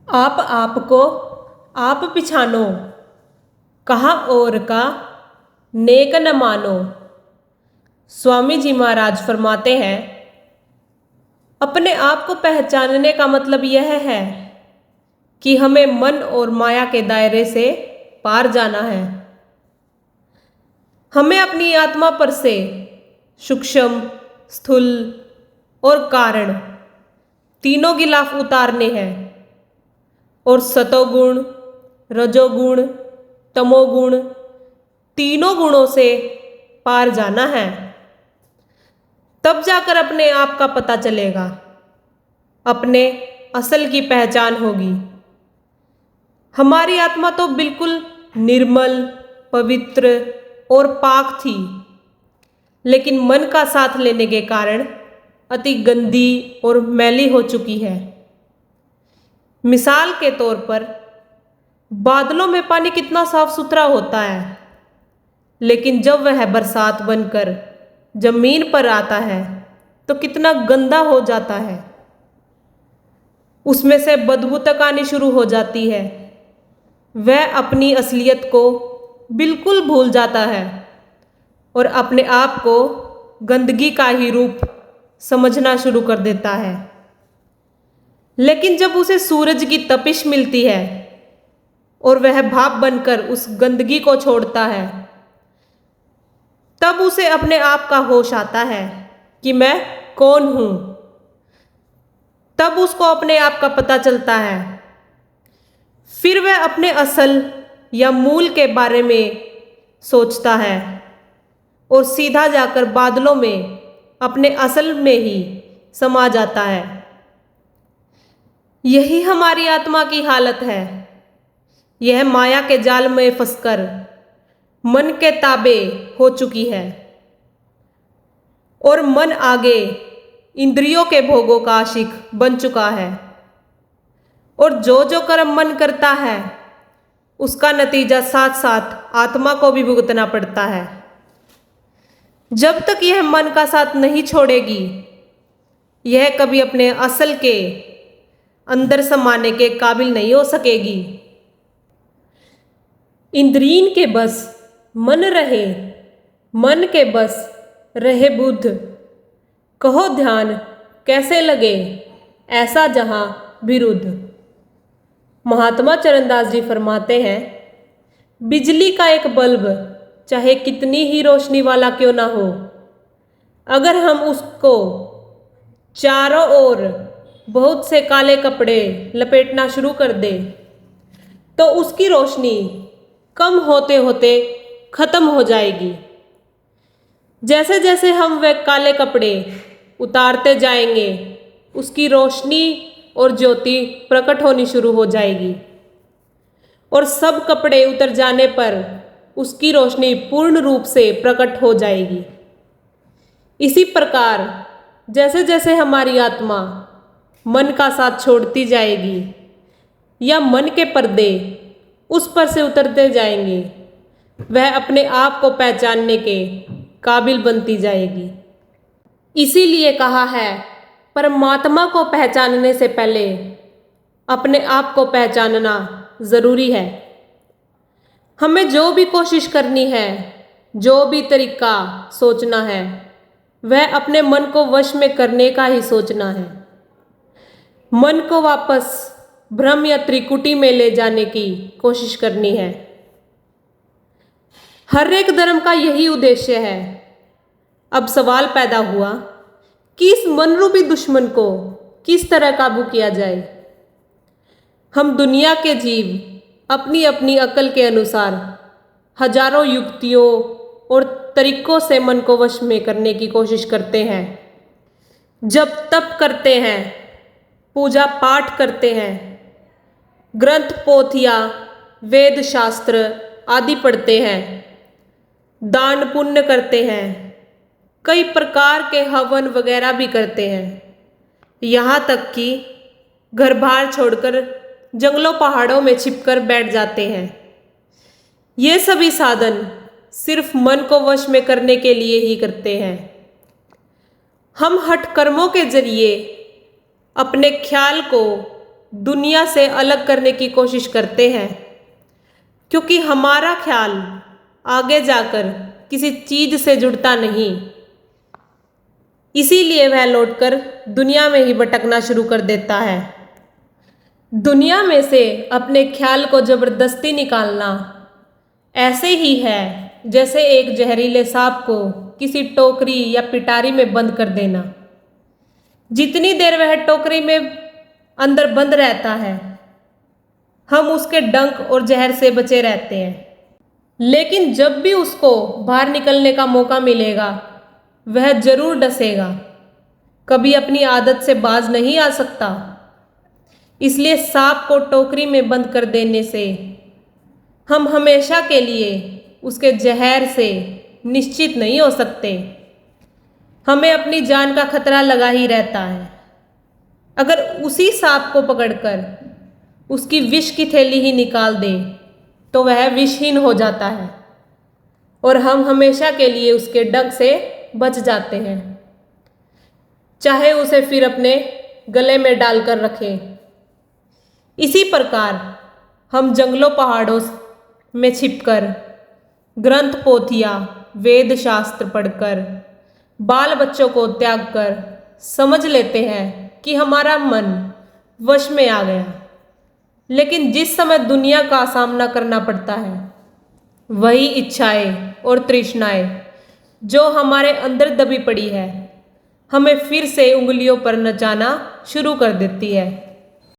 आपको आप पिछानो, कहा और का नेक न मानो। स्वामी जी महाराज फरमाते हैं, अपने आप को पहचानने का मतलब यह है कि हमें मन और माया के दायरे से पार जाना है। हमें अपनी आत्मा पर से सूक्ष्म, स्थूल और कारण तीनों गिलाफ उतारने हैं और सतोगुण, रजोगुण, तमोगुण तीनों गुणों से पार जाना है। तब जाकर अपने आप का पता चलेगा, अपने असल की पहचान होगी। हमारी आत्मा तो बिल्कुल निर्मल, पवित्र और पाक थी, लेकिन मन का साथ लेने के कारण अति गंदी और मैली हो चुकी है। मिसाल के तौर पर बादलों में पानी कितना साफ सुथरा होता है, लेकिन जब वह बरसात बनकर जमीन पर आता है तो कितना गंदा हो जाता है। उसमें से बदबू तक आनी शुरू हो जाती है। वह अपनी असलियत को बिल्कुल भूल जाता है और अपने आप को गंदगी का ही रूप समझना शुरू कर देता है। लेकिन जब उसे सूरज की तपिश मिलती है और वह भाप बनकर उस गंदगी को छोड़ता है, तब उसे अपने आप का होश आता है कि मैं कौन हूं। तब उसको अपने आप का पता चलता है। फिर वह अपने असल या मूल के बारे में सोचता है और सीधा जाकर बादलों में अपने असल में ही समा जाता है। यही हमारी आत्मा की हालत है। यह माया के जाल में फंसकर मन के ताबे हो चुकी है और मन आगे इंद्रियों के भोगों का आशिक बन चुका है। और जो जो कर्म मन करता है, उसका नतीजा साथ साथ आत्मा को भी भुगतना पड़ता है। जब तक यह मन का साथ नहीं छोड़ेगी, यह कभी अपने असल के अंदर समाने के काबिल नहीं हो सकेगी। इंद्रियन के बस मन रहे, मन के बस रहे बुद्ध। कहो ध्यान कैसे लगे, ऐसा जहां विरुद्ध। महात्मा चरणदास जी फरमाते हैं, बिजली का एक बल्ब चाहे कितनी ही रोशनी वाला क्यों ना हो, अगर हम उसको चारों ओर बहुत से काले कपड़े लपेटना शुरू कर दे, तो उसकी रोशनी कम होते होते खत्म हो जाएगी। जैसे जैसे हम वह काले कपड़े उतारते जाएंगे, उसकी रोशनी और ज्योति प्रकट होनी शुरू हो जाएगी और सब कपड़े उतर जाने पर उसकी रोशनी पूर्ण रूप से प्रकट हो जाएगी। इसी प्रकार जैसे जैसे हमारी आत्मा मन का साथ छोड़ती जाएगी या मन के पर्दे उस पर से उतरते जाएंगे, वह अपने आप को पहचानने के काबिल बनती जाएगी। इसीलिए कहा है, परमात्मा को पहचानने से पहले अपने आप को पहचानना जरूरी है। हमें जो भी कोशिश करनी है, जो भी तरीका सोचना है, वह अपने मन को वश में करने का ही सोचना है। मन को वापस भ्रम या त्रिकुटी में ले जाने की कोशिश करनी है। हर एक धर्म का यही उद्देश्य है। अब सवाल पैदा हुआ कि इस मन रूपी दुश्मन को किस तरह काबू किया जाए। हम दुनिया के जीव अपनी अपनी अकल के अनुसार हजारों युक्तियों और तरीकों से मन को वश में करने की कोशिश करते हैं। जब तप करते हैं, पूजा पाठ करते हैं, ग्रंथ पोथिया, वेद शास्त्र आदि पढ़ते हैं, दान पुण्य करते हैं, कई प्रकार के हवन वगैरह भी करते हैं। यहाँ तक कि घर बार छोड़कर जंगलों पहाड़ों में छिपकर बैठ जाते हैं। ये सभी साधन सिर्फ मन को वश में करने के लिए ही करते हैं। हम हठ कर्मों के जरिए अपने ख्याल को दुनिया से अलग करने की कोशिश करते हैं, क्योंकि हमारा ख्याल आगे जाकर किसी चीज से जुड़ता नहीं। इसीलिए वह लौटकर दुनिया में ही भटकना शुरू कर देता है। दुनिया में से अपने ख्याल को जबरदस्ती निकालना ऐसे ही है जैसे एक जहरीले सांप को किसी टोकरी या पिटारी में बंद कर देना। जितनी देर वह टोकरी में अंदर बंद रहता है, हम उसके डंक और जहर से बचे रहते हैं। लेकिन जब भी उसको बाहर निकलने का मौका मिलेगा, वह जरूर डसेगा, कभी अपनी आदत से बाज नहीं आ सकता। इसलिए सांप को टोकरी में बंद कर देने से हम हमेशा के लिए उसके जहर से निश्चित नहीं हो सकते। हमें अपनी जान का खतरा लगा ही रहता है। अगर उसी सांप को पकड़कर उसकी विष की थैली ही निकाल दे तो वह विषहीन हो जाता है और हम हमेशा के लिए उसके डंक से बच जाते हैं, चाहे उसे फिर अपने गले में डालकर रखें। इसी प्रकार हम जंगलों पहाड़ों में छिपकर, ग्रंथ पोथियाँ वेद शास्त्र पढ़कर, बाल बच्चों को त्याग कर समझ लेते हैं कि हमारा मन वश में आ गया। लेकिन जिस समय दुनिया का सामना करना पड़ता है, वही इच्छाएं और तृष्णाएं जो हमारे अंदर दबी पड़ी है, हमें फिर से उंगलियों पर नचाना शुरू कर देती है।